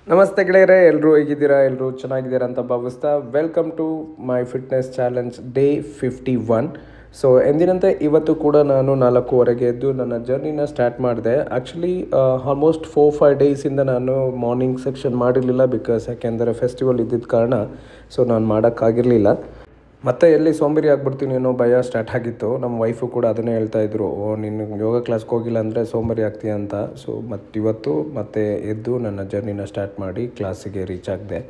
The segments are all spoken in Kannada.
ನಮಸ್ತೆ ಗೆಳೆಯರೆ, ಎಲ್ಲರೂ ಹೇಗಿದ್ದೀರಾ? ಎಲ್ಲರೂ ಚೆನ್ನಾಗಿದ್ದೀರಾ ಅಂತ ಭಾವಿಸ್ತಾ welcome to my fitness challenge day 51. So ಎಂದಿನಂತೆ ಇವತ್ತು ಕೂಡ ನಾನು 4:30ಗೆ ಎದ್ದು ನನ್ನ ಜರ್ನಿನ ಸ್ಟಾರ್ಟ್ ಮಾಡಿದೆ. ಆ್ಯಕ್ಚುಲಿ ಆಲ್ಮೋಸ್ಟ್ 4-5 ಡೇಸಿಂದ ನಾನು ಮಾರ್ನಿಂಗ್ ಸೆಕ್ಷನ್ ಮಾಡಿರಲಿಲ್ಲ, ಯಾಕೆಂದರೆ ಫೆಸ್ಟಿವಲ್ ಇದ್ದಿದ್ದ ಕಾರಣ ಸೊ ನಾನು ಮಾಡೋಕ್ಕಾಗಿರಲಿಲ್ಲ. ಮತ್ತೆ ಎಲ್ಲಿ ಸೋಂಬೇರಿ ಆಗ್ಬಿಡ್ತೀನಿ ಅನ್ನೋ ಭಯ ಸ್ಟಾರ್ಟ್ ಆಗಿತ್ತು. ನಮ್ಮ ವೈಫು ಕೂಡ ಅದನ್ನೇ ಹೇಳ್ತಾಯಿದ್ರು, ಓ ನೀನು ಯೋಗ ಕ್ಲಾಸ್ಗೆ ಹೋಗಿಲ್ಲ ಅಂದರೆ ಸೋಂಬೇರಿ ಆಗ್ತೀಯ ಅಂತ. ಸೊ ಮತ್ತು ಇವತ್ತು ಮತ್ತೆ ಎದ್ದು ನನ್ನ ಜರ್ನಿನ ಸ್ಟಾರ್ಟ್ ಮಾಡಿ ಕ್ಲಾಸಿಗೆ ರೀಚ್ ಆಗಿದೆ.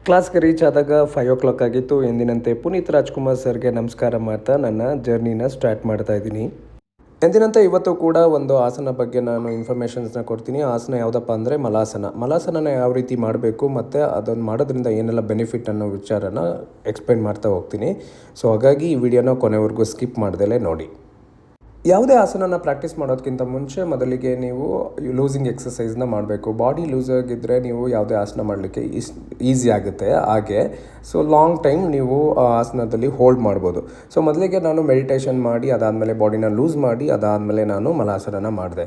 ಕ್ಲಾಸ್ಗೆ ರೀಚ್ ಆದಾಗ 5 o'clock ಆಗಿತ್ತು. ಎಂದಿನಂತೆ ಪುನೀತ್ ರಾಜ್ಕುಮಾರ್ ಸರ್ಗೆ ನಮಸ್ಕಾರ ಮಾಡ್ತಾ ನನ್ನ ಜರ್ನಿನ ಸ್ಟಾರ್ಟ್ ಮಾಡ್ತಾ ಇದ್ದೀನಿ. ಎಂದಿನಂತೆ ಇವತ್ತು ಕೂಡ ಒಂದು ಆಸನ ಬಗ್ಗೆ ನಾನು ಇನ್ಫಾರ್ಮೇಷನ್ಸ್ನ ಕೊಡ್ತೀನಿ. ಆಸನ ಯಾವುದಪ್ಪ ಅಂದರೆ ಮಲಾಸನನ ಯಾವ ರೀತಿ ಮಾಡಬೇಕು ಮತ್ತು ಅದನ್ನು ಮಾಡೋದ್ರಿಂದ ಏನೆಲ್ಲ ಬೆನಿಫಿಟ್ ಅನ್ನೋ ವಿಚಾರನ ಎಕ್ಸ್ಪ್ಲೇನ್ ಮಾಡ್ತಾ ಹೋಗ್ತೀನಿ. ಸೊ ಹಾಗಾಗಿ ಈ ವಿಡಿಯೋನ ಕೊನೆವರೆಗೂ ಸ್ಕಿಪ್ ಮಾಡ್ದಲೇ ನೋಡಿ. ಯಾವುದೇ ಆಸನನ ಪ್ರಾಕ್ಟೀಸ್ ಮಾಡೋದಕ್ಕಿಂತ ಮುಂಚೆ ಮೊದಲಿಗೆ ನೀವು ಲೂಸಿಂಗ್ ಎಕ್ಸಸೈಸ್ನ ಮಾಡಬೇಕು. ಬಾಡಿ ಲೂಸ್ ಆಗಿದ್ದರೆ ನೀವು ಯಾವುದೇ ಆಸನ ಮಾಡಲಿಕ್ಕೆ ಈಸಿ ಆಗುತ್ತೆ. ಹಾಗೆ ಸೊ ಲಾಂಗ್ ಟೈಮ್ ನೀವು ಆ ಆಸನದಲ್ಲಿ ಹೋಲ್ಡ್ ಮಾಡ್ಬೋದು. ಸೊ ಮೊದಲಿಗೆ ನಾನು ಮೆಡಿಟೇಷನ್ ಮಾಡಿ ಅದಾದಮೇಲೆ ಬಾಡಿನ ಲೂಸ್ ಮಾಡಿ ಅದಾದಮೇಲೆ ನಾನು ಮಲಾಸನ ಮಾಡಿದೆ.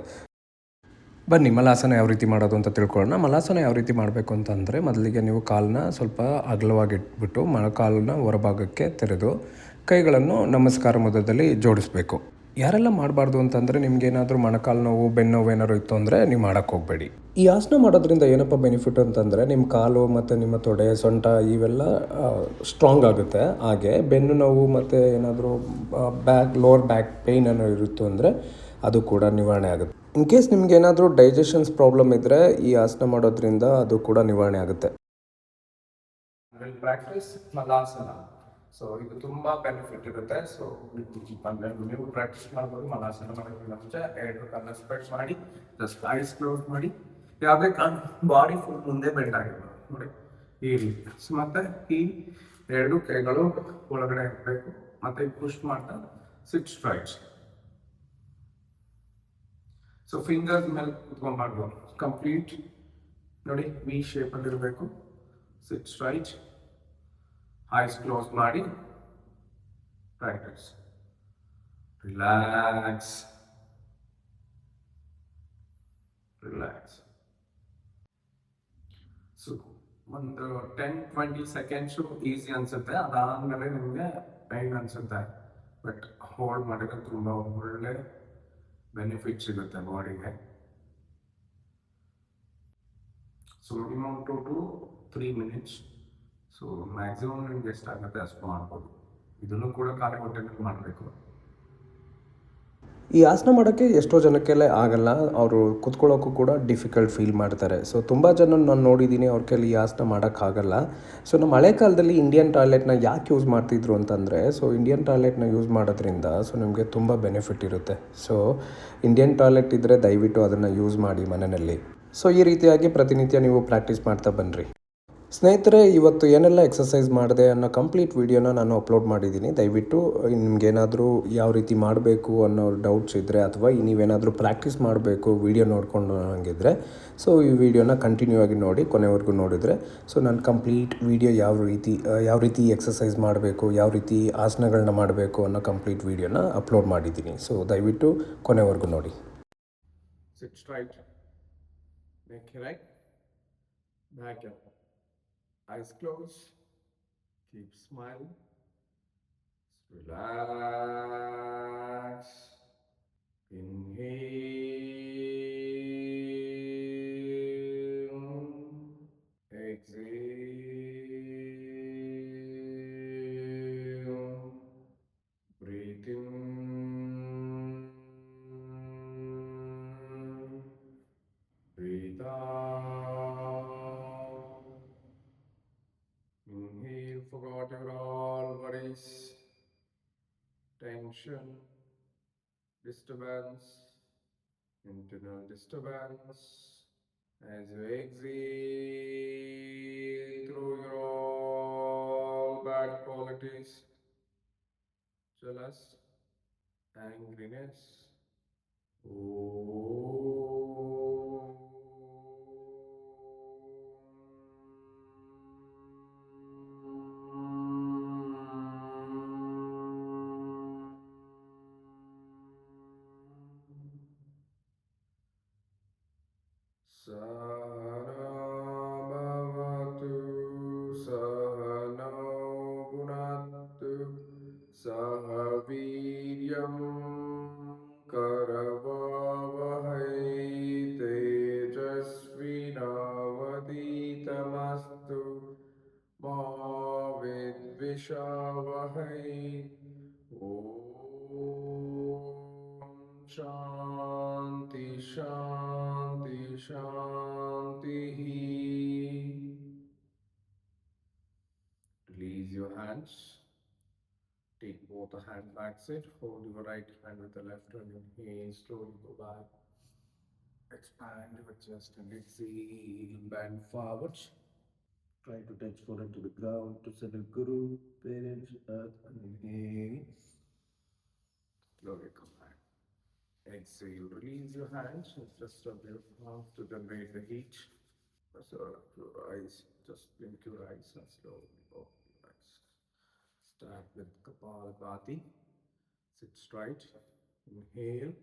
ಬನ್ನಿ ಮಲಾಸನ ಯಾವ ರೀತಿ ಮಾಡೋದು ಅಂತ ತಿಳ್ಕೊಳ್ಳೋಣ. ಮಲಾಸನ ಯಾವ ರೀತಿ ಮಾಡಬೇಕು ಅಂತಂದರೆ, ಮೊದಲಿಗೆ ನೀವು ಕಾಲನ್ನ ಸ್ವಲ್ಪ ಅಗಲವಾಗಿಟ್ಬಿಟ್ಟು ಮೊಣಕಾಲನ್ನ ಹೊರಭಾಗಕ್ಕೆ ತೆರೆದು ಕೈಗಳನ್ನು ನಮಸ್ಕಾರ ಮುದ್ರದಲ್ಲಿ ಜೋಡಿಸ್ಬೇಕು. ಯಾರೆಲ್ಲ ಮಾಡಬಾರ್ದು ಅಂತಂದರೆ, ನಿಮ್ಗೇನಾದರೂ ಮೊಣಕಾಲು ನೋವು, ಬೆನ್ನು ನೋವು ಏನಾದ್ರು ಇತ್ತು ಅಂದರೆ ನೀವು ಮಾಡೋಕ್ಕೆ ಹೋಗಬೇಡಿ. ಈ ಆಸನ ಮಾಡೋದ್ರಿಂದ ಏನಪ್ಪ ಬೆನಿಫಿಟ್ ಅಂತಂದರೆ, ನಿಮ್ಮ ಕಾಲು ಮತ್ತು ನಿಮ್ಮ ತೊಡೆ, ಸೊಂಟ ಇವೆಲ್ಲ ಸ್ಟ್ರಾಂಗ್ ಆಗುತ್ತೆ. ಹಾಗೆ ಬೆನ್ನು ನೋವು ಮತ್ತು ಏನಾದರೂ ಲೋವರ್ ಬ್ಯಾಕ್ ಪೇಯ್ನ್ ಏನೋ ಇರುತ್ತು ಅಂದರೆ ಅದು ಕೂಡ ನಿವಾರಣೆ ಆಗುತ್ತೆ. ಇನ್ ಕೇಸ್ ನಿಮ್ಗೇನಾದರೂ ಡೈಜೆಷನ್ಸ್ ಪ್ರಾಬ್ಲಮ್ ಇದ್ದರೆ ಈ ಆಸನ ಮಾಡೋದ್ರಿಂದ ಅದು ಕೂಡ ನಿವಾರಣೆ ಆಗುತ್ತೆ. ಪ್ರಾಕ್ಟೀಸ್ ಮಲಾಸನ. ಸೊ ಇದು ತುಂಬ ಬೆನಿಫಿಟ್ ಇರುತ್ತೆ. ಸೊ ನೀವು ಪ್ರಾಕ್ಟೀಸ್ ಮಾಡ್ಬೋದು. ಮಲಾಸನ ಮಾಡೋದ್ರಿಂದ ಮುಂಚೆ 2 ಕಾಲನ್ನ ಸ್ಪ್ರೆಡ್ ಮಾಡಿ, ಜಸ್ಟ್ ಐಸ್ ಕ್ಲೋಸ್ ಮಾಡಿ, ಯಾವುದೇ ಬಾಡಿ ಫುಲ್ ಮುಂದೆ ಬೆಂಡ್ ಆಗಿರ್ಬೋದು ನೋಡಿ ಈ ರೀತಿ. ಸೊ ಮತ್ತೆ ಈ 2 ಕೈಗಳು ಒಳಗಡೆ ಇರಬೇಕು. ಮತ್ತೆ ಪುಷ್ ಮಾಡ್ತಾ ಸಿಟ್ ಸ್ಟ್ರೈಟ್ಸ್. ಸೊ ಫಿಂಗರ್ಸ್ ಮೇಲೆ ಕುತ್ಕೊಂಡ್ಬಾರ್ದು, ಕಂಪ್ಲೀಟ್ ನೋಡಿ ವಿ ಶೇಪಲ್ಲಿ ಇರಬೇಕು. ಸಿಟ್ ಸ್ಟ್ರೈಟ್, ಐಸ್ ಕ್ಲೋಸ್ ಮಾಡಿ ಪ್ರಾಕ್ಟೀಸ್. Relax relax. ಸೊ ಒಂದು 10-20 ಸೆಕೆಂಡ್ಸು ಈಸಿ ಅನಿಸುತ್ತೆ. ಅದಾದಮೇಲೆ ನಿಮಗೆ ಪೈನ್ ಅನಿಸುತ್ತೆ. ಬಟ್ ಹೋಲ್ಡ್ ಮಾಡಿದ್ರೆ ತುಂಬ ಒಳ್ಳೆ ಬೆನಿಫಿಟ್ ಸಿಗುತ್ತೆ ಬಾಡಿಗೆ. So minimum 2 to 3 minutes. So maximum ನಿಮ್ಗೆ ಎಷ್ಟಾಗುತ್ತೆ ಅಷ್ಟು ಮಾಡ್ಬೋದು. ಇದನ್ನು ಕೂಡ ಖಾಲಿ ಹೊಟ್ಟೆನಲ್ಲಿ ಮಾಡಬೇಕು. ಈ ಆಸನ ಮಾಡೋಕ್ಕೆ ಎಷ್ಟೋ ಜನಕ್ಕೆಲ್ಲ ಆಗಲ್ಲ, ಅವರು ಕೂತ್ಕೊಳ್ಳೋಕ್ಕೂ ಕೂಡ ಡಿಫಿಕಲ್ಟ್ ಫೀಲ್ ಮಾಡ್ತಾರೆ. ಸೊ ತುಂಬ ಜನ ನಾನು ನೋಡಿದ್ದೀನಿ ಅವ್ರ ಕೈಲಿ ಈ ಆಸನ ಮಾಡೋಕ್ಕಾಗಲ್ಲ. ಸೊ ನಮ್ಮ ಹಳೆ ಕಾಲದಲ್ಲಿ ಇಂಡಿಯನ್ ಟಾಯ್ಲೆಟ್ನ ಯಾಕೆ ಯೂಸ್ ಮಾಡ್ತಿದ್ರು ಅಂತಂದರೆ, ಸೊ ಇಂಡಿಯನ್ ಟಾಯ್ಲೆಟ್ನ ಯೂಸ್ ಮಾಡೋದ್ರಿಂದ ಸೊ ನಿಮಗೆ ತುಂಬ ಬೆನಿಫಿಟ್ ಇರುತ್ತೆ. ಸೊ ಇಂಡಿಯನ್ ಟಾಯ್ಲೆಟ್ ಇದ್ದರೆ ದಯವಿಟ್ಟು ಅದನ್ನು ಯೂಸ್ ಮಾಡಿ ಮನೆಯಲ್ಲಿ. ಸೊ ಈ ರೀತಿಯಾಗಿ ಪ್ರತಿನಿತ್ಯ ನೀವು ಪ್ರಾಕ್ಟೀಸ್ ಮಾಡ್ತಾ ಬನ್ನಿರಿ. ಸ್ನೇಹಿತರೆ, ಇವತ್ತು ಏನೆಲ್ಲ ಎಕ್ಸಸೈಸ್ ಮಾಡಿದೆ ಅನ್ನೋ ಕಂಪ್ಲೀಟ್ ವೀಡಿಯೋನ ನಾನು ಅಪ್ಲೋಡ್ ಮಾಡಿದ್ದೀನಿ. ದಯವಿಟ್ಟು ನಿಮಗೇನಾದರೂ ಯಾವ ರೀತಿ ಮಾಡಬೇಕು ಅನ್ನೋ ಡೌಟ್ಸ್ ಇದ್ದರೆ, ಅಥವಾ ನೀವೇನಾದರೂ ಪ್ರಾಕ್ಟೀಸ್ ಮಾಡಬೇಕು ವೀಡಿಯೋ ನೋಡಿಕೊಂಡು ಹಂಗಿದ್ರೆ, ಸೊ ಈ ವಿಡಿಯೋನ ಕಂಟಿನ್ಯೂ ಆಗಿ ನೋಡಿ, ಕೊನೆವರೆಗೂ ನೋಡಿದರೆ ಸೊ ನಾನು ಕಂಪ್ಲೀಟ್ ವೀಡಿಯೋ ಯಾವ ರೀತಿ ಎಕ್ಸಸೈಸ್ ಮಾಡಬೇಕು, ಯಾವ ರೀತಿ ಆಸನಗಳನ್ನ ಮಾಡಬೇಕು ಅನ್ನೋ ಕಂಪ್ಲೀಟ್ ವೀಡಿಯೋನ ಅಪ್ಲೋಡ್ ಮಾಡಿದ್ದೀನಿ. ಸೊ ದಯವಿಟ್ಟು ಕೊನೆವರೆಗೂ ನೋಡಿ. ಸಿಟ್ straight, neck erect, back up, eyes closed, keep smiling, relax, inhale, exhale, breathe in, breathe out. Inhale, forgot your all worries, tension, disturbance, internal disturbance. As you exhale through your all bad qualities, jealous, angriness. Sara विद्विषावहै ॐ शान्ति शान्ति शान्तिः. Release your hands. Take both the hand back, sit. Hold your right hand with the left hand. Inhale, slowly go back. Expand your chest and exhale. Bend forward. Try to touch forehead to the ground to settle Guru, parents, earth, and inhale. Slowly come back. Exhale. Release your hands and just rub your palms to generate the heat. So your eyes, just blink your eyes and slowly open your eyes. Start with Kapalabhati. Sit straight. Inhale.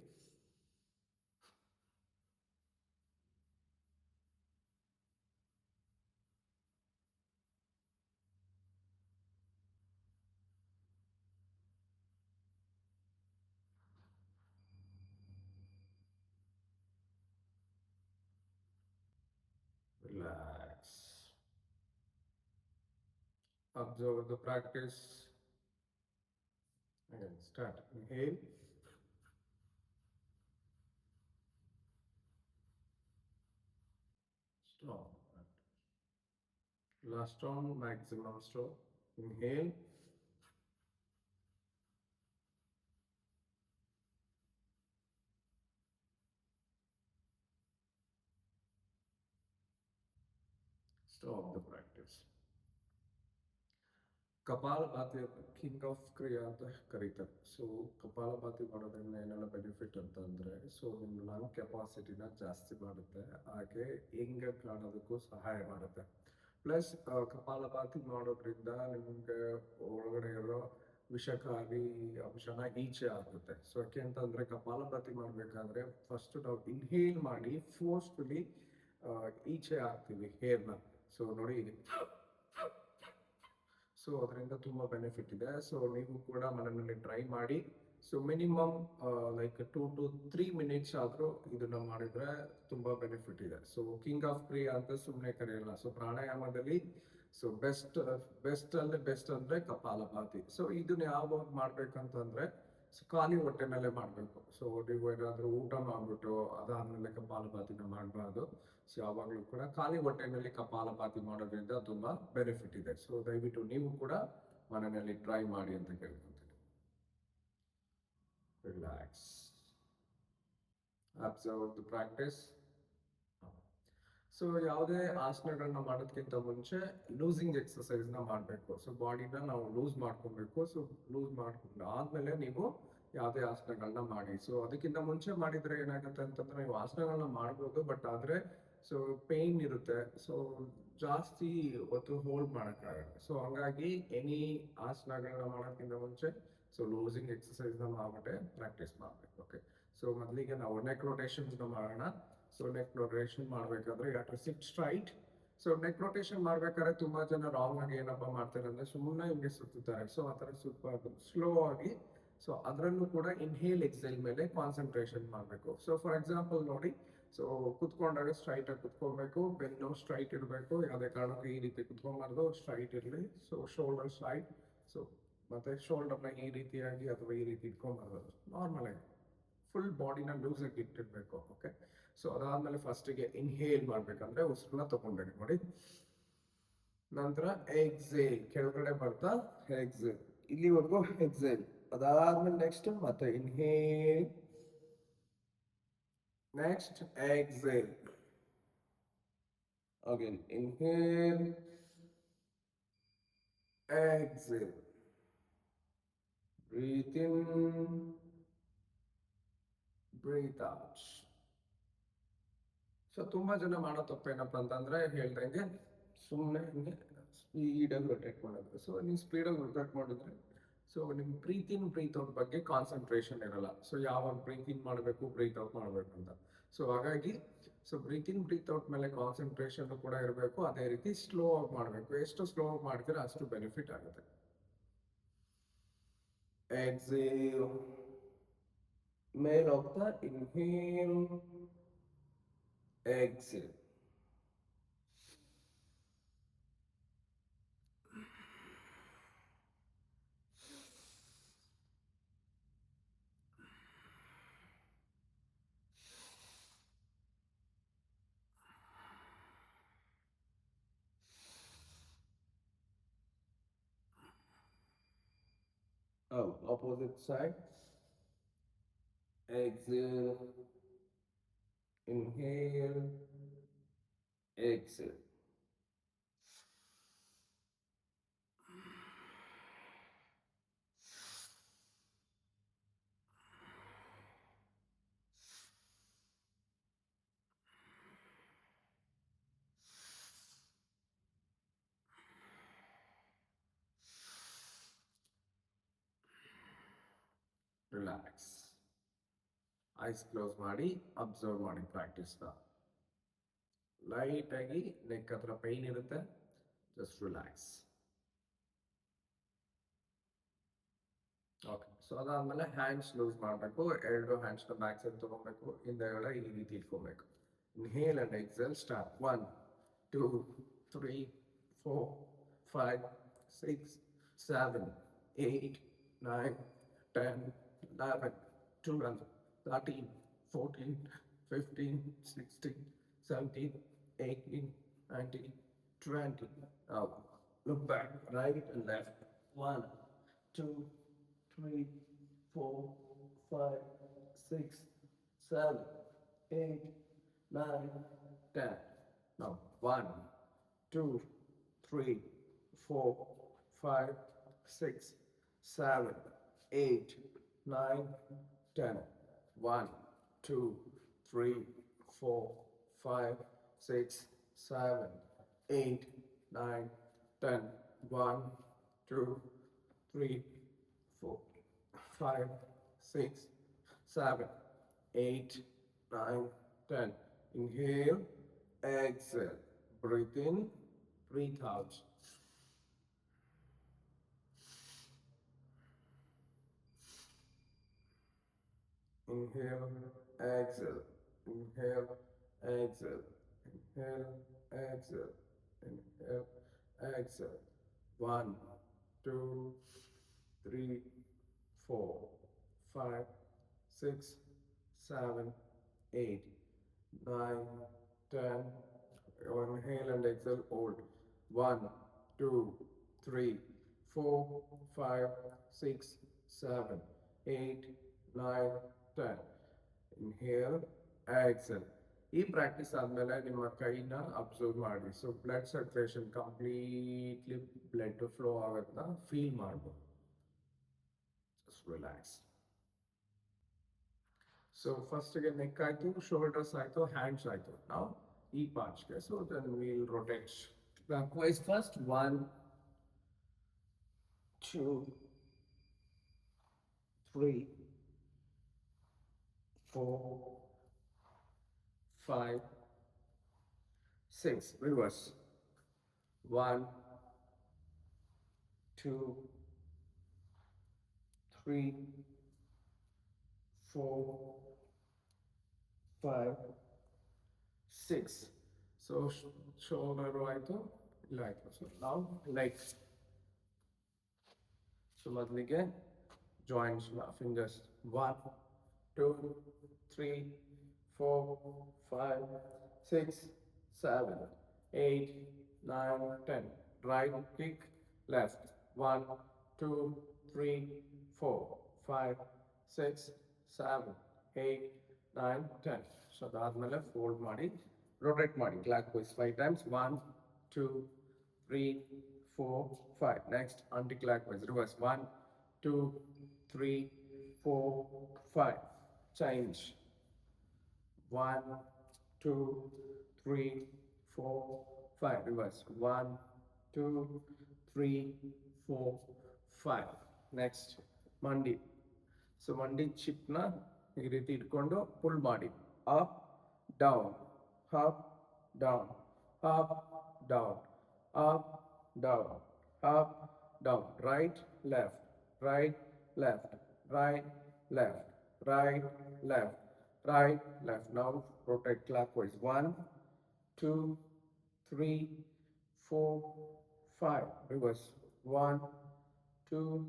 Relax. Observe the practice. Again, start. Inhale. Stop. Last round, maximum stroke. Inhale. Stop the practice. Kapalbhati king of ಕ್ರಿಯಾ ಅಂತ ಕರೀತಾರೆ. ಸೊ ಕಪಾಲಭಾತಿ ಮಾಡೋದ್ರಿಂದ ಏನೆಲ್ಲ ಬೆನಿಫಿಟ್ ಅಂತಂದರೆ, ಸೊ ನಿಮ್ಮ ಲಂಗ್ ಕೆಪಾಸಿಟಿನ ಜಾಸ್ತಿ ಮಾಡುತ್ತೆ, ಹಾಗೆ ಹೆಂಗೆ ಕಾಣೋದಕ್ಕೂ ಸಹಾಯ ಮಾಡುತ್ತೆ. ಪ್ಲಸ್ ಕಪಾಲಭಾತಿ ಮಾಡೋದ್ರಿಂದ ನಿಮಗೆ ಒಳಗಡೆ ಇರೋ ವಿಷಕಾರಿ ಅಂಶನ ಈಚೆ ಆಗುತ್ತೆ. ಸೊ ಯಾಕೆ ಅಂತಂದರೆ ಕಪಾಲಭಾತಿ ಮಾಡಬೇಕಾದ್ರೆ ಫಸ್ಟ್ ನಾವು ಇನ್ಹೇಲ್ ಮಾಡಿ ಫೋರ್ಸ್ಫುಲಿ ಈಚೆ ಹಾಕ್ತೀವಿ ಹೇರ್ನ. ಸೊ ನೋಡಿ, ಸೊ ಅದರಿಂದ ತುಂಬ ಬೆನಿಫಿಟ್ ಇದೆ. ಸೊ ನೀವು ಕೂಡ ಮನೆಯಲ್ಲಿ ಟ್ರೈ ಮಾಡಿ. So minimum like 2 to 3 minutes ಆದರೂ ಇದನ್ನ ಮಾಡಿದ್ರೆ ತುಂಬ ಬೆನಿಫಿಟ್ ಇದೆ. ಸೊ ಕಿಂಗ್ ಆಫ್ ಕ್ರಿಯಾ ಅಂತ ಸುಮ್ಮನೆ ಕರೆಯಲ್ಲ. ಸೊ ಪ್ರಾಣಾಯಾಮದಲ್ಲಿ ಸೊ ಬೆಸ್ಟ್ ಅಂದರೆ ಕಪಾಲಭಾತಿ. ಸೊ ಇದನ್ನ ಯಾವಾಗ ಮಾಡ್ಬೇಕಂತಂದ್ರೆ ಸೊ ಖಾಲಿ ಹೊಟ್ಟೆನಲ್ಲೇ ಮಾಡಬೇಕು. ಸೊ ನೀವು ಏನಾದರೂ ಊಟ ಮಾಡಿಬಿಟ್ಟು ಅದಾದಮೇಲೆ ಕಪಾಲಭಾತಿನ ಮಾಡಬಾರ್ದು. ಸೊ ಯಾವಾಗಲೂ ಕೂಡ ಖಾಲಿ ಹೊಟ್ಟೆನಲ್ಲಿ ಕಪಾಲಭಾತಿ ಮಾಡೋದ್ರಿಂದ ತುಂಬ ಬೆನಿಫಿಟ್ ಇದೆ. ಸೊ ದಯವಿಟ್ಟು ನೀವು ಕೂಡ ಮನೆಯಲ್ಲಿ ಟ್ರೈ ಮಾಡಿ ಅಂತ ಕೇಳ್ಕೊತೀನಿ. Relax. Observe the practice. So ಯಾವುದೇ ಆಸನಗಳನ್ನ ಮಾಡೋದಕ್ಕಿಂತ ಮುಂಚೆ ಲೂಸಿಂಗ್ ಎಕ್ಸಸೈಸ್ನ ಮಾಡಬೇಕು. ಸೊ ಬಾಡಿನ ನಾವು ಲೂಸ್ ಮಾಡ್ಕೊಬೇಕು. ಸೊ ಲೂಸ್ ಮಾಡ್ಕೊಂಡು ಆದಮೇಲೆ ನೀವು ಯಾವುದೇ ಆಸನಗಳನ್ನ ಮಾಡಿ. ಸೊ ಅದಕ್ಕಿಂತ ಮುಂಚೆ ಮಾಡಿದರೆ ಏನಾಗುತ್ತೆ ಅಂತಂದ್ರೆ ನೀವು ಆಸನಗಳನ್ನ ಮಾಡ್ಬೋದು, ಬಟ್ ಆದರೆ ಸೊ ಪೇಯ್ನ್ ಇರುತ್ತೆ. ಸೊ ಜಾಸ್ತಿ ಹೊತ್ತು ಹೋಲ್ಡ್ ಮಾಡೋಕ್ಕಾಗಲ್ಲ. ಸೊ ಹಂಗಾಗಿ ಎನಿ ಆಸನಗಳನ್ನ ಮಾಡೋಕ್ಕಿಂತ ಮುಂಚೆ ಸೊ ಲೂಸಿಂಗ್ ಎಕ್ಸಸೈಸ್ನ ಮಾಡ್ಬಿಟ್ಟೆ ಪ್ರಾಕ್ಟೀಸ್ ಮಾಡಬೇಕು. ಓಕೆ, ಸೊ ಮೊದಲಿಗೆ ನಾವು ನೆಕ್ ರೊಟೇಷನ್ಸ್ನ ಮಾಡೋಣ. ಸೊ ನೆಕ್ ರೊಟೇಷನ್ ಮಾಡಬೇಕಾದ್ರೆ you have to sit straight. So neck rotation ಮಾಡ್ಬೇಕಾದ್ರೆ ತುಂಬಾ ಜನ ರಾಂಗ್ ಆಗಿ ಏನಪ್ಪ ಮಾಡ್ತಾರೆ ಅಂದ್ರೆ ಸುಮ್ಮನೆ ಹಿಂಗೆ ಸುತ್ತುತ್ತಾರೆ. ಸೊ ಆ ಥರ ಸುತ್ತಬಾರ್ದು, ಸ್ಲೋ ಆಗಿ. ಸೊ ಅದರಲ್ಲೂ ಕೂಡ ಇನ್ಹೇಲ್ ಎಕ್ಸೇಲ್ ಮೇಲೆ ಕಾನ್ಸಂಟ್ರೇಷನ್ ಮಾಡಬೇಕು. ಸೊ ಫಾರ್ ಎಕ್ಸಾಂಪಲ್ ನೋಡಿ, ಸೊ ಕುತ್ಕೊಂಡಾಗ ಸ್ಟ್ರೈಟ್ ಆಗಿ ಕುತ್ಕೊಬೇಕು, ಬೆನ್ನು ಸ್ಟ್ರೈಟ್ ಇರಬೇಕು, ಯಾವುದೇ ಕಾರಣಕ್ಕೂ ಈ ರೀತಿ ಕುತ್ಕೊಬಾರ್ದು, ಸ್ಟ್ರೈಟ್ ಇರಲಿ. So shoulder straight. ಸೊ ಮತ್ತೆ ಶೋಲ್ಡರ್ನ ಈ ರೀತಿಯಾಗಿ ಅಥವಾ ಈ ರೀತಿ ಇಟ್ಕೊಬಾರ್ದು, ನಾರ್ಮಲ್ ಆಗಿ ಫುಲ್ ಬಾಡಿನ ಲೂಸ್ ಆಗಿ ಇಟ್ಟಿರ್ಬೇಕು. ಓಕೆ, ಸೊ ಅದಾದ್ಮೇಲೆ ಫಸ್ಟಿಗೆ ಇನ್ಹೇಲ್ ಮಾಡ್ಬೇಕಂದ್ರೆ ಉಸಿರನ್ನ ತಗೊಂಡ್ಬೇಕು ನೋಡಿ. ನಂತರ ಎಕ್ಸೇಲ್, ಕೆಳಗಡೆ ಬರ್ತಾ ಎಕ್ಸೇಲ್, ಇಲ್ಲಿವರೆಗೂ ಎಕ್ಸೇಲ್. ಅದಾದ್ಮೇಲೆ ನೆಕ್ಸ್ಟ್ ಮತ್ತೆ inhale, next exhale, again inhale, exhale, breathe in, breathe out. So ತುಂಬಾ ಜನ ಮಾಡೋ ತಪ್ಪೇನಪ್ಪ ಅಂತಂದ್ರೆ ಹೇಳ್ದಂಗೆ ಸುಮ್ಮನೆ ಹಿಂಗೆ ಸ್ಪೀಡಾಗಿ ರೊಟೇಟ್ ಮಾಡೋದು. ಸೊ ನೀವು ಸ್ಪೀಡಾಗಿ ರೊಟೇಟ್ ಮಾಡಿದ್ರೆ ಸೊ ನಿಮ್ ಬ್ರೀತ್ ಇನ್ ಬ್ರೀತ್ ಔಟ್ ಬಗ್ಗೆ ಕಾನ್ಸಂಟ್ರೇಷನ್ ಇರಲ್ಲ. ಸೊ ಯಾವಾಗ ಬ್ರೀತ್ ಇನ್ ಮಾಡಬೇಕು, ಬ್ರೀತ್ ಔಟ್ ಮಾಡಬೇಕು ಅಂತ. ಸೊ ಹಾಗಾಗಿ so breathe in breathe out ಮೇಲೆ ಕಾನ್ಸಂಟ್ರೇಷನ್ ಕೂಡ ಇರಬೇಕು. ಅದೇ ರೀತಿ ಸ್ಲೋ ಆಗಿ ಮಾಡಬೇಕು. ಎಷ್ಟು ಸ್ಲೋ ಆಗಿ ಮಾಡ್ತೀರಾ ಅಷ್ಟು ಬೆನಿಫಿಟ್ ಆಗುತ್ತೆ. ಎಕ್ಸೇಲ್, ಮೇಲೆ ಹೋಗ್ತಾ inhale, exhale. Opposite side. Exhale, inhale, exhale. Relax. Ice close ಮಾಡಿ ಅಬ್ಸರ್ವ್ ಮಾಡಿ ಪ್ರಾಕ್ಟೀಸ್ನ. ಲೈಟಾಗಿ ನೆಕ್ ಹತ್ರ ಪೈನ್ ಇರುತ್ತೆ, ಜಸ್ಟ್ ರಿಲ್ಯಾಕ್ಸ್. ಓಕೆ, ಸೊ ಅದಾದಮೇಲೆ ಹ್ಯಾಂಡ್ಸ್ ಲೂಸ್ ಮಾಡಬೇಕು. ಎರಡು ಹ್ಯಾಂಡ್ಸ್ನ ಬ್ಯಾಕ್ ಸೈಡ್ ತೊಗೊಬೇಕು, ಹಿಂದೆಗಡೆ ಈ ರೀತಿ ಇಟ್ಕೊಬೇಕು. Inhale and exhale start. 1 2 3 4 5 6 7 8 9 10 11 12 13 14 15 16 17 18 19 20. Now look back, right and left. 1 2 3 4 5 6 7 8 9 10. Now 1 2 3 4 5 6 7 8 9 10. 1 2 3 4 5 6 7 8 9 10. 1 2 3 4 5 6 7 8 9 10. Inhale, exhale. Breathe in, breathe out. Inhale, exhale. Inhale, exhale. Inhale, exhale. Inhale, exhale. 1 2 3 4 5 6 7 8 9 10. Inhale and exhale, hold. 1 2 3 4 5 6 7 8 9 10. Inhale, exhale. ಈ ಪ್ರಾಕ್ಟೀಸ್ ಆದಮೇಲೆ ನಿಮ್ಮ ಕೈನ ಅಬ್ಸರ್ವ್ ಮಾಡಿ. So blood circulation completely blood flow ಆಗೋದನ್ನ ಫೀಲ್ ಮಾಡ್ಬೋದು. Just relax. ಸೊ ಫಸ್ಟ್ಗೆ ನೆಕ್ ಆಯಿತು, ಶೋಲ್ಡರ್ಸ್ ಆಯಿತು, ಹ್ಯಾಂಡ್ಸ್ ಆಯಿತು. ನಾವು ಈ ಪಾರ್ಟ್ಸ್ಗೆ, so then will rotate clockwise first. 1 2 3 4 5 6. Reverse. 1 2 3 4 5 6. So shoulder ಆಯಿತು, ಇಲ್ಲ ಆಯಿತು. ಸೊ ನಾವು legs. ಸೊ ಮೊದಲಿಗೆ joints fingers. 1 2 3 4 5 6 7 8 9 10. Right kick, left. 1 2 3 4 5 6 7 8 9 10. So ಅದಾದಮೇಲೆ ಫೋಲ್ಡ್ ಮಾಡಿ ರೊಟೇಟ್ ಮಾಡಿ clock wise 5 times. 1 2 3 4 5. Next anti clockwise reverse. 1 2 3 4 5. Change. 1 2 3 4 5. Reverse. 1 2 3 4 5. Next ಮಂಡಿ. ಸೊ ಮಂಡಿ ಚಿಪ್ನ ಈ ರೀತಿ ಇಟ್ಕೊಂಡು ಪುಲ್ ಮಾಡಿ. Up down, up down, up down, up down, up down. Right left, right left, right left, right left, right left. Now rotate clockwise. 1 2 3 4 5. Reverse. 1 2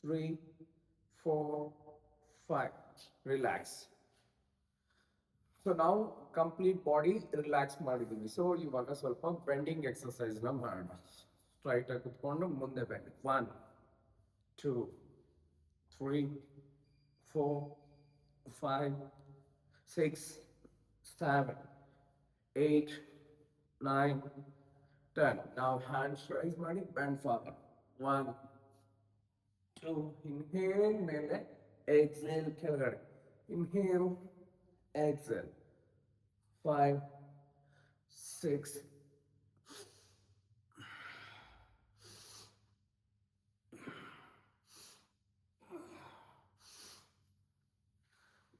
3 4 5. Relax. So now complete body relax ಮಾಡಿದೀವಿ. ಸೊ ಇವಾಗ ಸ್ವಲ್ಪ ಬೆಂಡಿಂಗ್ ಎಕ್ಸರ್ಸೈಸ್ನ ಮಾಡೋಣ. ಸ್ಟ್ರೈಟ್ ಆಗಿ ಕುತ್ಕೊಂಡು ಮುಂದೆ bend. 1 2 3, 4, 5, 6, 7, 8, 9, 10. Now hands raise money, bend forward. 1, 2, inhale, ಮೇಲೆ, exhale, ಕೆಳಗಡೆ. Inhale, exhale. 5, 6,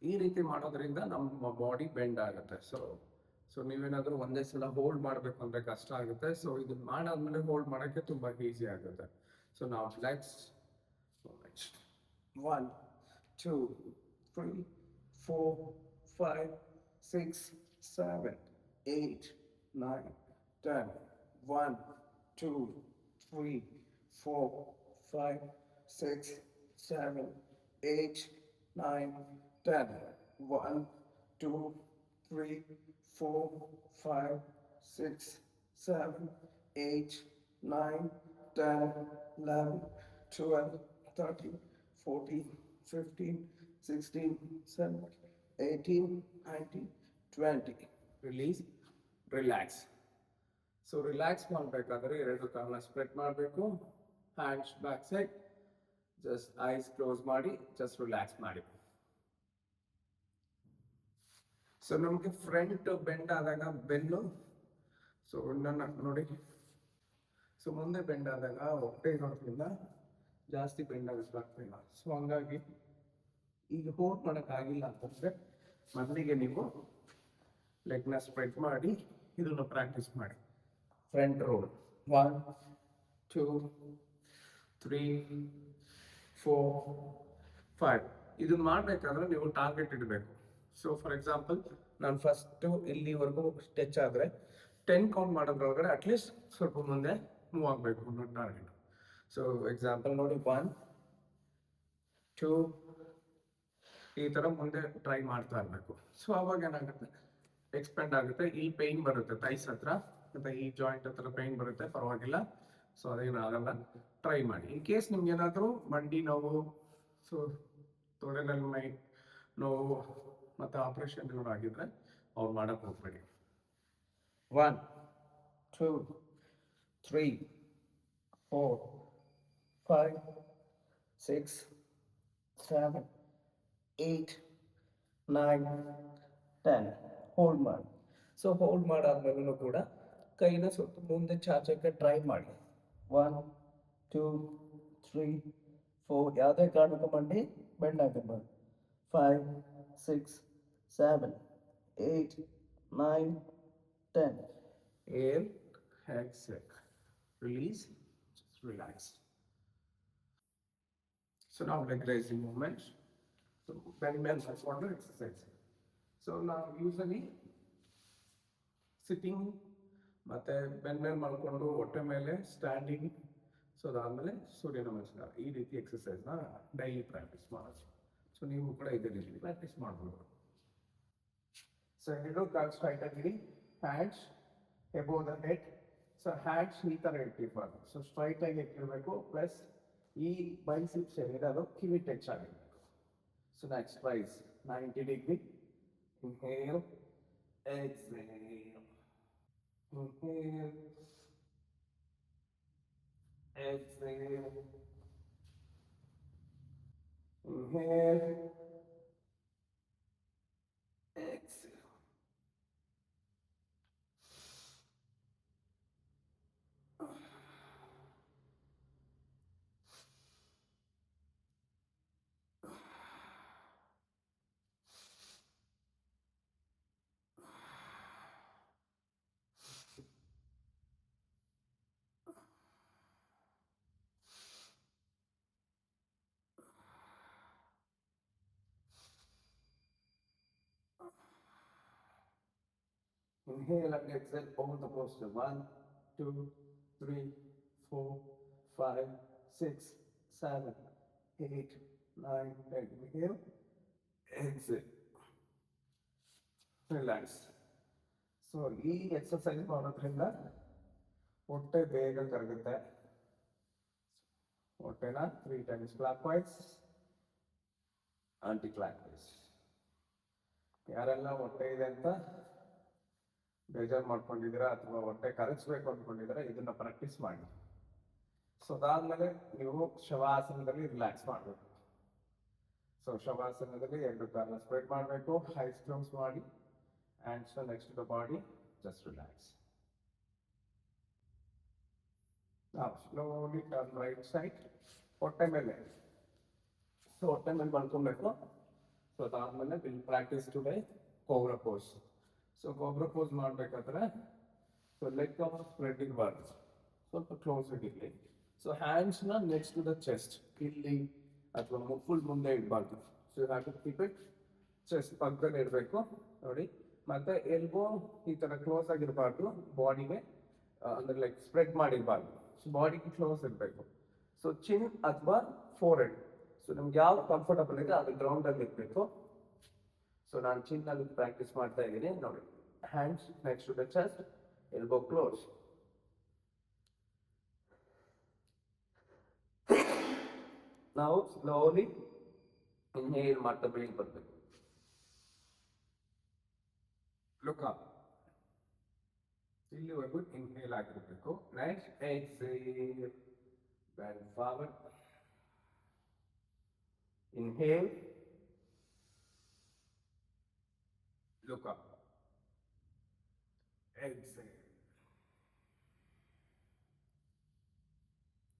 ಈ ರೀತಿ ಮಾಡೋದ್ರಿಂದ ನಮ್ಮ ಬಾಡಿ ಬೆಂಡ್ ಆಗುತ್ತೆ. ಸೊ ನೀವೇನಾದರೂ ಒಂದೇ ಸಲ ಹೋಲ್ಡ್ ಮಾಡಬೇಕು ಅಂದರೆ ಕಷ್ಟ ಆಗುತ್ತೆ. ಸೊ ಇದನ್ನ ಮಾಡಾದ್ಮೇಲೆ ಹೋಲ್ಡ್ ಮಾಡೋಕ್ಕೆ ತುಂಬ ಈಸಿ ಆಗುತ್ತೆ. ಸೊ ನಾವು legs 1, 2, 3, 4, 5, 6, 7, 8, 9, 10. 1, 2, 3, 4, 5, 6, 7, 8, 9, 10. 1, 2, 3, 4, 5, 6, 7, 8, 9, 10, 11, 12, 13, 14, 15, 16, 17, 18, 19, 20. Release, relax. So relax ಮಾಡಬೇಕಾದ್ರೆ ಎರಡು ಕಾಲನ್ನ ಸ್ಪ್ರೆಡ್ ಮಾಡಬೇಕು. Hands back side, just ice close ಮಾಡಿ ಜಸ್ಟ್ ರಿಲ್ಯಾಕ್ಸ್ ಮಾಡಿ. ಸೊ ನಮಗೆ ಫ್ರಂಟ್ ಬೆಂಡ್ ಆದಾಗ ಬೆನ್ನು, ಸೊ ನನ್ನ ನೋಡಿ, ಸೊ ಮುಂದೆ ಬೆಂಡ್ ಆದಾಗ ಹೊಟ್ಟೆ ಇರೋದ್ರಿಂದ ಜಾಸ್ತಿ ಬೆಂಡ್ ಆಗಿಸ್ಲಾಗ್ತಿಲ್ಲ. ಸೊ ಹಂಗಾಗಿ ಈಗ ಹೋಲ್ಡ್ ಮಾಡೋಕ್ಕಾಗಿಲ್ಲ ಅಂತಂದರೆ ಮೊದಲಿಗೆ ನೀವು ಲೆಗ್ನ ಸ್ಪ್ರೆಡ್ ಮಾಡಿ ಇದನ್ನು ಪ್ರಾಕ್ಟೀಸ್ ಮಾಡಿ. Front roll 1, 2, 3, 4, 5. ಇದನ್ನ ಮಾಡಬೇಕಾದ್ರೆ ನೀವು ಟಾರ್ಗೆಟ್ ಇಡಬೇಕು. ಸೊ ಫಾರ್ ಎಕ್ಸಾಂಪಲ್ ನಾನು ಫಸ್ಟು ಇಲ್ಲಿವರೆಗೂ ಟಚ್ ಆದರೆ 10 ಕೌಂಟ್ ಮಾಡೋದ್ರೊಳಗಡೆ ಅಟ್ಲೀಸ್ಟ್ ಸ್ವಲ್ಪ ಮುಂದೆ ಮೂವ್ ಆಗಬೇಕು ಅನ್ನೋ ಟಾರ್ಗೆಟ್. ಸೊ ಎಕ್ಸಾಂಪಲ್ ನೋಡಿ, 1, 2, ಈ ಥರ ಮುಂದೆ ಟ್ರೈ ಮಾಡ್ತಾ ಇರಬೇಕು. ಸೊ ಅವಾಗ ಏನಾಗುತ್ತೆ, ಎಕ್ಸ್ಪೆಂಡ್ ಆಗುತ್ತೆ. ಇಲ್ಲಿ ಪೇಯ್ನ್ ಬರುತ್ತೆ ಥೈಸ್ ಹತ್ರ, ಮತ್ತು ಈ ಜಾಯಿಂಟ್ ಹತ್ರ ಪೇಯ್ನ್ ಬರುತ್ತೆ, ಪರವಾಗಿಲ್ಲ. ಸೊ ಅದೇನು ಆಗಲ್ಲ, ಟ್ರೈ ಮಾಡಿ. ಇನ್ ಕೇಸ್ ನಿಮ್ಗೆ ಏನಾದರೂ ಮಂಡಿ ನೋವು, ಸೊ ತೊಡೆನಲ್ಲಿ ಮೈ ನೋವು ಮತ್ತು ಆಪ್ರೇಷನ್ ಏನಾದ್ರು ಆಗಿದ್ರೆ ಅವ್ರು ಮಾಡೋಕ್ಕೆ ಹೋಗ್ಬೇಡಿ. 1, 2, 3, 4, 5, 6, 7, 8, 9, 10. ಹೋಲ್ಡ್ ಮಾಡಿ. ಸೊ ಹೋಲ್ಡ್ ಮಾಡಾದ್ಮೇಲೂ ಕೂಡ ಕೈನ ಸ್ವಲ್ಪ ಮುಂದೆ ಚಾಚಕ್ಕೆ ಟ್ರೈ ಮಾಡಿ. 1, 2, 3, 4. ಯಾವುದೇ ಕಾರಣಕ್ಕೂ ಮಂಡಿ ಬೆಂಡ್ ಆಗಬಾರ್ದು. 5, 6, 7, 8, 9, 10. Inhale, exhale, release, just relax. So now leg raising movements. So bend forward exercise. So now usually sitting ಮತ್ತು ಬೆನ್ನ ಮೇಲೆ ಮಾಡ್ಕೊಂಡು ಹೊಟ್ಟೆ ಮೇಲೆ ಸ್ಟ್ಯಾಂಡಿಂಗ್, ಸೊ ಅದಾದಮೇಲೆ ಸೂರ್ಯ ನಮಸ್ಕಾರ, ಈ ರೀತಿ ಎಕ್ಸಸೈಸ್ನ ಡೈಲಿ ಪ್ರಾಕ್ಟೀಸ್ ಮಾಡೋದು. ಸೊ ನೀವು ಕೂಡ ಇದೇ ರೀತಿ ಪ್ರಾಕ್ಟೀಸ್ ಮಾಡ್ಬೋದು. ಸೊ ಎರಡು ಕಾಲು ಸ್ಟ್ರೈಟ್ ಆಗಿರಿ, hands above the head. So hands ಈ ಥರ ಇಟ್ಟಿರ್ಬಾರ್ದು, ಸೊ ಸ್ಟ್ರೈಟ್ ಆಗಿ ಇಟ್ಟಿರಬೇಕು. ಪ್ಲಸ್ ಈ ಬೈಸಿಪ್ಸ್ ಏನಿದೆ ಅದು ಕಿವಿ ಟಚ್ ಆಗಿರಬೇಕು. So next raise 90 degree. Inhale, exhale. Inhale, exhale. Inhale, exhale. Inhale and exhale over the posture. 1, 2, 3, 4, 5, 6, 7, 8, 9, 10. Inhale, exhale. Relax. So ಈ ಎಕ್ಸರ್ಸೈಸ್ ಮಾಡೋದ್ರಿಂದ ಹೊಟ್ಟೆ ಬೇಗ ಕರಗುತ್ತೆ. ಹೊಟ್ಟೆನ 3 times clockwise, anticlockwise. ಯಾರೆಲ್ಲ ಹೊಟ್ಟೆ ಇದೆ ಅಂತ ಬೇಜಾರು ಮಾಡ್ಕೊಂಡಿದ್ದೀರಾ ಅಥವಾ ಹೊಟ್ಟೆ ಕರಗಿಸ್ಬೇಕು ಅಂದ್ಕೊಂಡಿದ್ದೀರಾ, ಇದನ್ನ ಪ್ರಾಕ್ಟೀಸ್ ಮಾಡಿ. ಸೊ ಅದಾದ್ಮೇಲೆ ನೀವು ಶವಾಸನದಲ್ಲಿ ರಿಲ್ಯಾಕ್ಸ್ ಮಾಡಬೇಕು. ಸೊ ಶವಾಸನದಲ್ಲಿ ಎರಡು ಕಾಲನ್ನ ಸ್ಪ್ರೆಡ್ ಮಾಡಬೇಕು, ಹೈಸ್ ಕ್ಲೋಸ್ ಮಾಡಿ, hands next to the body, just relax. Now slowly turn right side, ಹೊಟ್ಟೆ ಮೇಲೆ. ಸೊ ಹೊಟ್ಟೆ ಮೇಲೆ ಮಲ್ಕೊಬೇಕು. ಸೊ ಅದಾದ್ಮೇಲೆ will practice today cobra pose. So cobra pose ಮಾಡಬೇಕಾದ್ರೆ ಸೊ ಲೆಗ್ ಆಫ್ ಸ್ಪ್ರೆಡ್ ಇರಬಾರ್ದು, ಸ್ವಲ್ಪ ಕ್ಲೋಸ್ ಇರಲಿ. ಸೊ ಹ್ಯಾಂಡ್ಸ್ನ ನೆಕ್ಸ್ಟ್ ಟು ದ ಚೆಸ್ಟ್, ಇಲ್ಲಿ ಅಥವಾ ಫುಲ್ ಮುಂದೆ ಇಡಬಾರ್ದು. So you have to keep it chest ಪಕ್ಕದಲ್ಲಿ ಇರಬೇಕು ನೋಡಿ. ಮತ್ತೆ ಎಲ್ಬೋ ಈ ಥರ ಕ್ಲೋಸ್ ಆಗಿರಬಾರ್ದು ಬಾಡಿಗೆ, ಅಂದ್ರೆ ಲೈಕ್ ಸ್ಪ್ರೆಡ್ ಮಾಡಿರಬಾರ್ದು. ಸೊ ಬಾಡಿಗೆ ಕ್ಲೋಸ್ ಇರಬೇಕು. ಸೊ ಚಿನ್ ಅಥವಾ ಫೋರ್ ಹೆಡ್, ಸೊ ನಮ್ಗೆ ಯಾವ್ದು ಕಂಫರ್ಟಬಲ್ ಇದೆ ಅದು ಗ್ರೌಂಡಲ್ಲಿ ಇರಬೇಕು. ಸೊ ನಾನು ಚಿನ್ನಲ್ಲಿ ಪ್ರಾಕ್ಟೀಸ್ ಮಾಡ್ತಾ ಇದ್ದೀನಿ ನೋಡಿ. Hands next to the chest, elbow close. ನಾವು ಸ್ಲೋಲಿ ಇನ್ಹೇಲ್ ಮಾಡ್ತಾ ಬೆಳಿಗ್ಗೆ ಬರಬೇಕು. ಲುಕ್ ಅಪ್, ಇಲ್ಲಿವರೆಗೂ ಇನ್ಹೇಲ್ ಆಗಿರ್ಬೇಕು. Next exhale, bend forward, inhale, look up, exhale,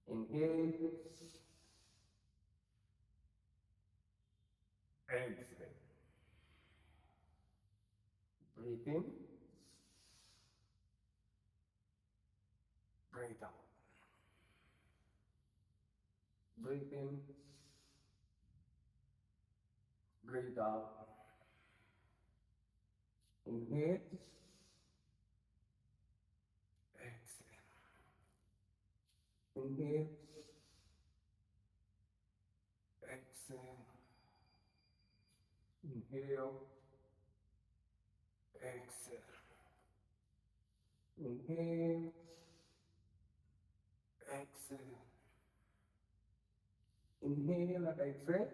inhale, exhale, breathe in, breathe out. Breathe in, breathe out. Inhale, exhale. Inhale, exhale. Inhale, exhale. Inhale, exhale. Inhale and exhale.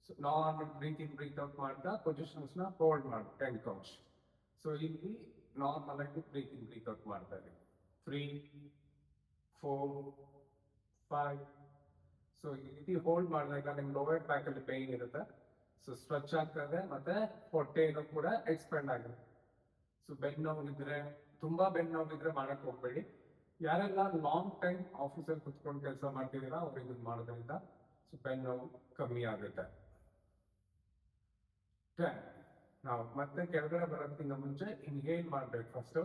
So normal breathe in, breathe out ಮಾಡ್ತಾ ಪೊಸಿಷನ್ಸ್ ನ ಹೋಲ್ಡ್ ಮಾಡಿ 10 ಕೌಂಟ್ಸ್. ಸೊ ಇಲ್ಲಿ ನಾರ್ಮಲ್ ಆಗಿ ಬ್ರೀತ್ ಇನ್ ಬ್ರೀತ್ ಔಟ್ ಮಾಡ್ತಾ ಇದ್ದೀವಿ. 3, 4, 5. ಸೊ ಈ ರೀತಿ ಹೋಲ್ಡ್ ಮಾಡಿದಾಗ ನಿಮ್ ಲೋವರ್ ಬ್ಯಾಕ್ ಅಲ್ಲಿ ಪೇನ್ ಇರುತ್ತೆ. ಸೊ ಸ್ಟ್ರೆಚ್ ಆಗ್ತದೆ, ಮತ್ತೆ ಹೊಟ್ಟೆನೂ ಕೂಡ ಎಕ್ಸ್ಪೆಂಡ್ ಆಗುತ್ತೆ. ಸೊ ಬೆನ್ನು ನೋವಿದ್ರೆ, ತುಂಬಾ ಬೆನ್ನು ನೋವಿದ್ರೆ ಮಾಡಕ್ ಹೋಗ್ಬೇಡಿ. ಯಾರೆಲ್ಲ ಲಾಂಗ್ ಟೈಮ್ ಆಫೀಸಲ್ಲಿ ಕುತ್ಕೊಂಡು ಕೆಲಸ ಮಾಡ್ತಿದ್ದೀರಾ ಅವ್ರಿಗೆ ಇದನ್ನ ಮಾಡೋದ್ರಿಂದ ಸೊ ಬೆನ್ನು ನೋವು ಕಮ್ಮಿ ಆಗುತ್ತೆ. ನಾವು ಮತ್ತೆ ಕೆಳಗಡೆ ಬರೋದಕ್ಕಿಂತ ಮುಂಚೆ ಇನ್ಹೇಲ್ ಮಾಡ್ಬೇಕು ಫಸ್ಟ್.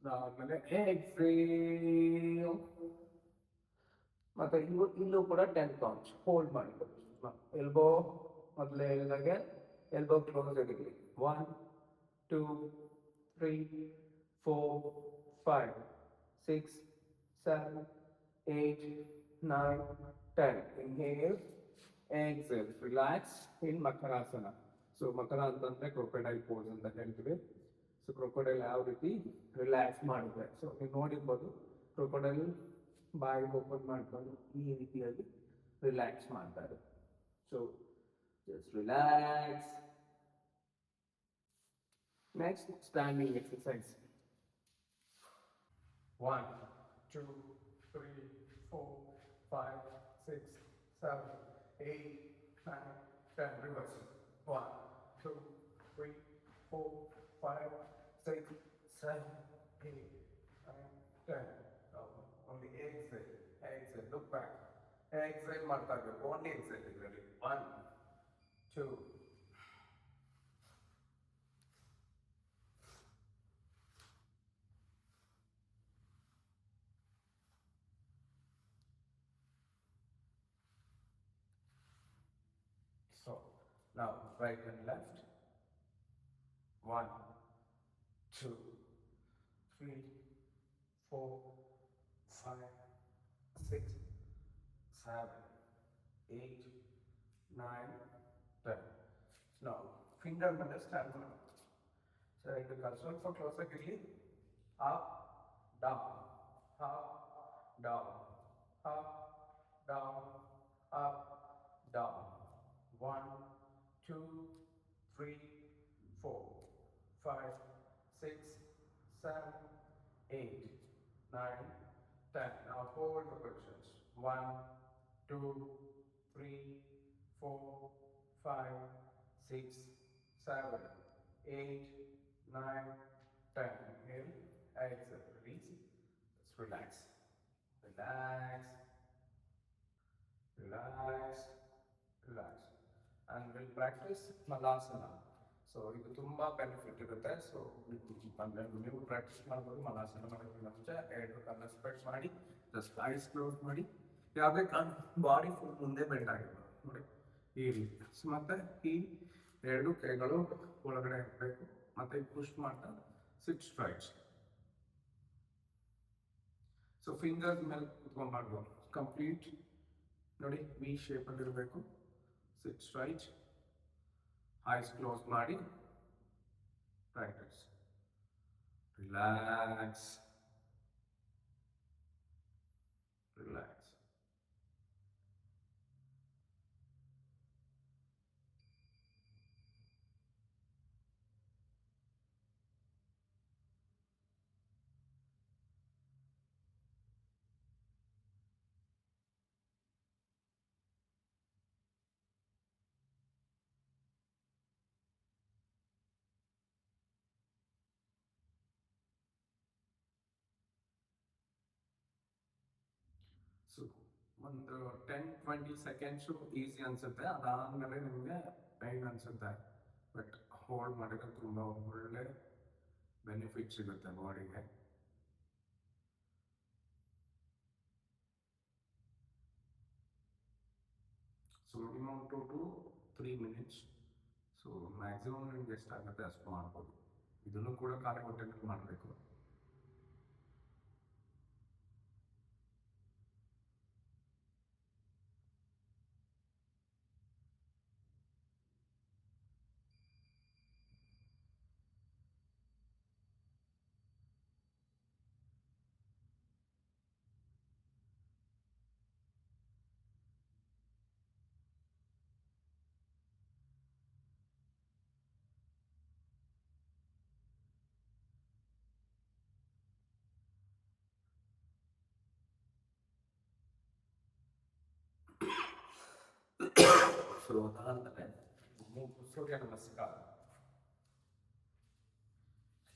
ಆಮೇಲೆ ಎಕ್ಸೇಲ್, ಮತ್ತೆ ಇಲ್ಲೂ ಕೂಡ 10 ಕೌಂಟ್ಸ್ ಹೋಲ್ಡ್ ಮಾಡಬೇಕು. ಎಲ್ಬೋ ಮೊದಲೇ ಹೇಳಿದಾಗೆ ಎಲ್ಬೋ ಕ್ಲೋಸ್ ಆಗಿರಲಿ. 1, 2, 3, 4, 5, 6, 7, 8, 9, 10. Inhale, exhale, relax in Makarasana. So ಮಕರ ಅಂತಂದ್ರೆ ಕ್ರೊಕೊಡೈಲ್ ಪೋಸ್ ಅಂತ ಹೇಳ್ತೀವಿ. ಸೊ ಕ್ರೊಕೊಡೈಲ್ ಯಾವ ರೀತಿ ರಿಲ್ಯಾಕ್ಸ್ ಮಾಡಿದ್ರೆ, ಸೊ ನೀವು ನೋಡಿರ್ಬೋದು ಕ್ರೊಕೊಡೈಲ್ ಬಾಯಿ ಓಪನ್ ಮಾಡ್ಕೊಂಡು ಈ ರೀತಿಯಾಗಿ ರಿಲ್ಯಾಕ್ಸ್ ಮಾಡ್ತಾರೆ. So just relax. Next standing exercise. 1, 2, 3, 4, 5, 6, 7, 8, 9, 10. Reverse. 1, 2, 3, 4, 5, 6, 7, 8, 9, 10. Only exhale, exhale, look back. Exhale ಮಾಡ್ತಾ ಇರಬೇಕು, only exhale ಇದರಲ್ಲಿ. 1, 2. So now right and left. 1, 2, 3, 4, 5, 6, 7, 8, 9, 10. Now finger ಮೇಲೆ ಸ್ಟ್ಯಾಂಡ್ ಮಾಡಿ. ಸೊ ಇದು ಸ್ವಲ್ಪ ಕ್ಲೋಸ್ ಆಗಿರಲಿ. Up down, up down, up down, up down. 1, 8, 9, 10. Now hold the positions. 1, 2, 3, 4, 5, 6, 7, 8, 9, 10. Inhale, exhale, release. Let's relax. Relax, relax, relax. And we'll practice Malasana. So ಇದು ತುಂಬಾ ಬೆನಿಫಿಟ್ ಇರುತ್ತೆ. ಸೊ ನೀವು ಪ್ರಾಕ್ಟೀಸ್ ಮಾಡ್ಬೋದು ಮಲಾಸನ ಮಾಡೋದು ಮುಂಚೆ ಎರಡು ಕಣ್ಣ ಸ್ಪ್ರೆಡ್ ಮಾಡಿ ಜಸ್ಟ್ ಐಸ್ ಕ್ಲೋಸ್ ಮಾಡಿ ಯಾವುದೇ ಬಾಡಿ ಫುಲ್ ಮುಂದೆ ಬೆಂಡ್ ಆಗಿರ್ಬೋದು ನೋಡಿ ಈ ರೀತಿ. ಸೊ ಮತ್ತೆ ಈ ಎರಡು ಕೈಗಳು ಒಳಗಡೆ ಇರಬೇಕು ಮತ್ತೆ ಪುಷ್ ಮಾಡ್ತಾ ಸಿಟ್ ಸ್ಟ್ರೈಟ್ಸ್. ಸೊ ಫಿಂಗರ್ಸ್ ಮೇಲೆ ಕುತ್ಕೊಂಡ್ಬಾರ್ದು, ಕಂಪ್ಲೀಟ್ ನೋಡಿ ವಿ ಶೇಪಲ್ಲಿ ಇರಬೇಕು. ಸಿಟ್ ಸ್ಟ್ರೈಟ್, ಐಸ್ ಕ್ಲೋಸ್ ಮಾಡಿ ಪ್ರಾಕ್ಟೀಸ್. Relax, relax. ಸೊ ಒಂದು 10-20 ಸೆಕೆಂಡ್ಸು ಈಸಿ ಅನಿಸುತ್ತೆ, ಅದಾದಮೇಲೆ ನಿಮಗೆ ಪೈನ್ ಅನಿಸುತ್ತೆ. ಬಟ್ ಹೋಲ್ಡ್ ಮಾಡಿದ್ರೆ ತುಂಬ ಒಳ್ಳೆ ಬೆನಿಫಿಟ್ ಸಿಗುತ್ತೆ ಬಾಡಿಗೆ. So minimum 2 to 3 minutes. So maximum ನಿಮ್ಗೆ ಎಷ್ಟಾಗುತ್ತೆ ಅಷ್ಟು ಮಾಡ್ಬೋದು. ಇದನ್ನು ಕೂಡ ಖಾಲಿ ಹೊಟ್ಟೆನಲ್ಲಿ ಮಾಡಬೇಕು. ಸೊ ಅದಾದಮೇಲೆ ಸೂರ್ಯ ನಮಸ್ಕಾರ.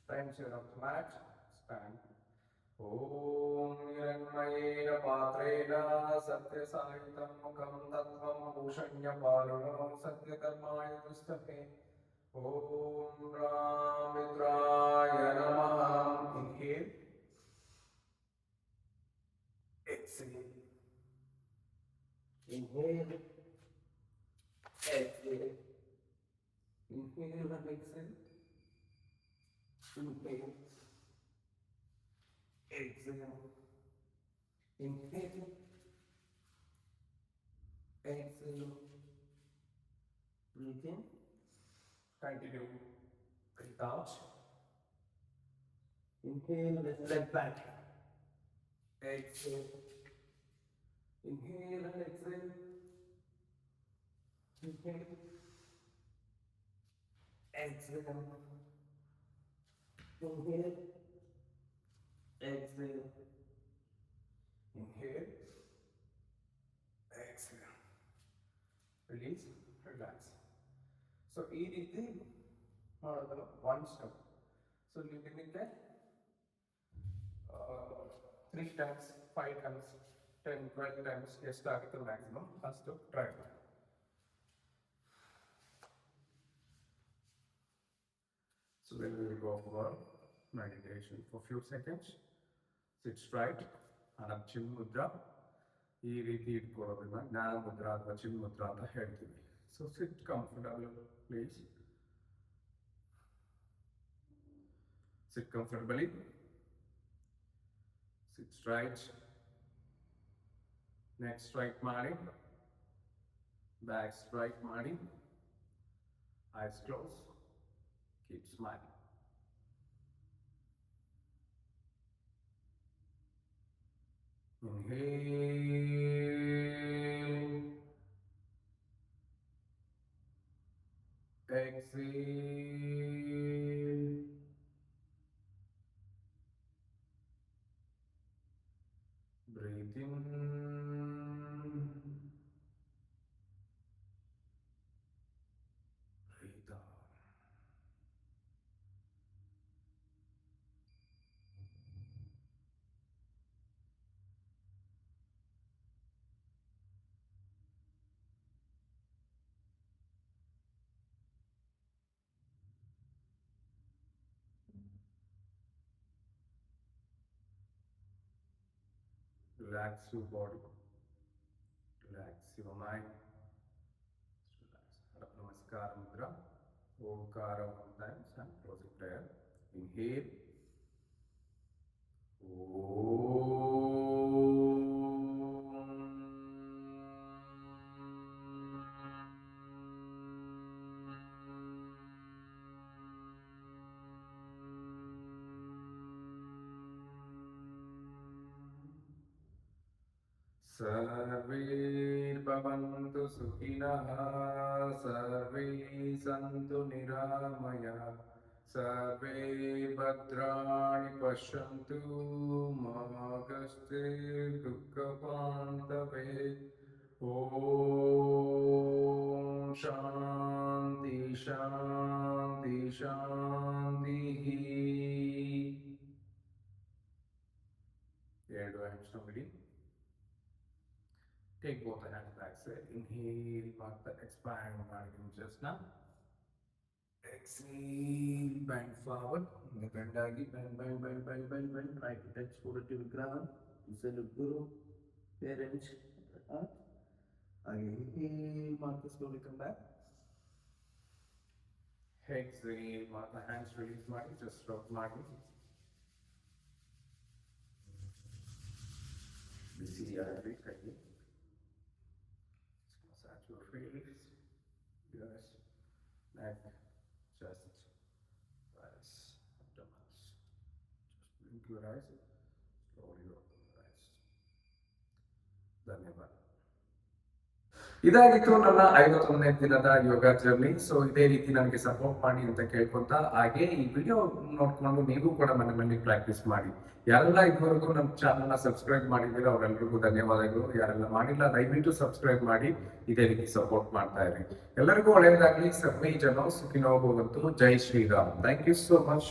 Stand your up mat, stand. ಓಂ ಹಿರಣ್ಮಯೇನ ಪಾತ್ರೇನ ಸತ್ಯಸಾಯಿತಂ ಮುಖಂ ತತ್ವಂ ಭೂಷಣ್ಯ ಪಾಲುನೋ ಸತ್ಯಕರ್ಮಾಯ ದುಸ್ತಪೇ. ಓಂ ರಾಮಿತ್ರಾಯ ನಮಃ. Inhale, exhale. Inhale, exhale. Inhale and exhale. Inhale, exhale. Inhale, exhale. Breathe in. Continue. Breathe out. Inhale, lift leg back. Exhale. Inhale and exhale. Inhale, exhale. Inhale, exhale. Inhale, exhale. Release, relax. So, ಈ ರೀತಿ ಮಾಡೋದಲ್ಲ ಒನ್ ಸ್ಟೆಪ್. ಸೊ ನೀವು ದಿನಕ್ಕೆ 3 times, 5 times, 10, 12 times ಎಷ್ಟಾಗುತ್ತೆ ಮ್ಯಾಕ್ಸಿಮಮ್ ಅಷ್ಟು ಟ್ರೈ ಮಾಡಿ. So then we will go for meditation for few seconds. Sit straight and chin mudra. ಈ ರೀತಿ ಇಟ್ಕೊಳ್ಳೋದ್ರಿಂದ ಜ್ಞಾನ ಮುದ್ರಾ ಅಥವಾ ಚಿನ್ ಮುದ್ರಾ ಅಂತ ಹೇಳ್ತೀವಿ. So sit comfortable please. Sit comfortably. Sit straight. Neck straight ಮಾಡಿ, back straight ಮಾಡಿ, eyes closed. Keep smiling. Inhale, exhale, Breathe in. Breathe out. Relax your body. Relax your mind. Relax. Namaskar Mudra. Omkara 1 times and closing prayer. Inhale. सर्वे भवन्तु सुखिनः सर्वे सन्तु निरामयाः सर्वे भद्राणि पश्यन्तु मा कश्चित् दुःखभाग्भवेत् ॐ शान्ति शान्ति शान्तिः ಎರಡು hands ನೋಡಿ. Take both the hands back side. Inhale, mark the expand marking just now. Exhale, bend forward. Bend agi, bend. Try to touch forward to the ground. Salute Guru, parents. Again, inhale, mark the slowly come back. Exhale, mark the hands release marking, just drop marking. This is your breath again. Massage your face, ears, neck, chest, thighs, abdomen. Just blink your eyes, slowly open your eyes. ಧನ್ಯವಾದ. ಇದಾಗಿತ್ತು ನನ್ನ 51ನೇ ದಿನದ ಯೋಗ ಜರ್ನಿ. ಸೊ ಇದೇ ರೀತಿ ನನಗೆ ಸಪೋರ್ಟ್ ಮಾಡಿ ಅಂತ ಕೇಳ್ಕೊಂತ, ಹಾಗೆ ಈ ವಿಡಿಯೋ ನೋಡ್ಕೊಂಡು ನೀವು ಕೂಡ ಮನೆ ಪ್ರಾಕ್ಟೀಸ್ ಮಾಡಿ. ಯಾರೆಲ್ಲ ಇದುವರೆಗೂ ನಮ್ಮ ಚಾನಲ್ನ ಸಬ್ಸ್ಕ್ರೈಬ್ ಮಾಡಿದ್ದೀರಾ ಅವರೆಲ್ಲರಿಗೂ ಧನ್ಯವಾದಗಳು. ಯಾರೆಲ್ಲ ಮಾಡಿಲ್ಲ ದಯವಿಟ್ಟು ಸಬ್ಸ್ಕ್ರೈಬ್ ಮಾಡಿ ಇದೇ ರೀತಿ ಸಪೋರ್ಟ್ ಮಾಡ್ತಾ ಇರಿ. ಎಲ್ಲರಿಗೂ ಒಳ್ಳೆಯದಾಗಲಿ. ಸರ್ವೇ ಜನ ಸುಖಿನೋ ಭವಂತು. ಜೈ Shriram. Thank you so much.